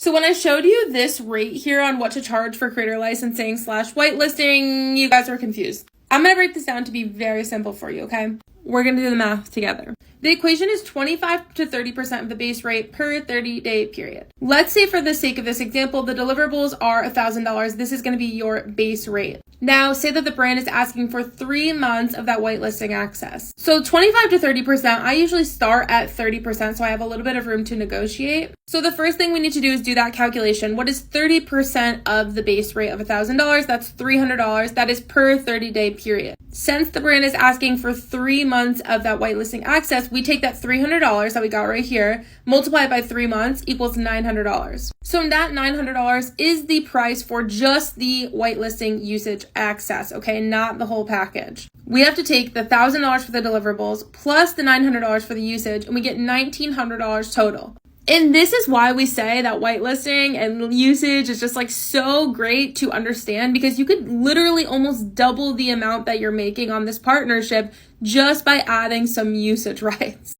So when I showed you this rate here on what to charge for creator licensing / whitelisting, you guys are confused. I'm going to break this down to be very simple for you, okay? We're going to do the math together. The equation is 25 to 30% of the base rate per 30-day period. Let's say for the sake of this example, the deliverables are $1,000. This is going to be your base rate. Now, say that the brand is asking for 3 months of that whitelisting access. So 25 to 30%, I usually start at 30%, so I have a little bit of room to negotiate. So the first thing we need to do is do that calculation. What is 30% of the base rate of $1,000? That's $300. That is per 30-day period. Since the brand is asking for 3 months of that whitelisting access, we take that $300 that we got right here, multiply it by 3 months equals $900. So that $900 is the price for just the whitelisting usage access, okay? Not the whole package. We have to take the $1,000 for the deliverables plus the $900 for the usage, and we get $1,900 total. And this is why we say that whitelisting and usage is just like so great to understand, because you could literally almost double the amount that you're making on this partnership just by adding some usage rights.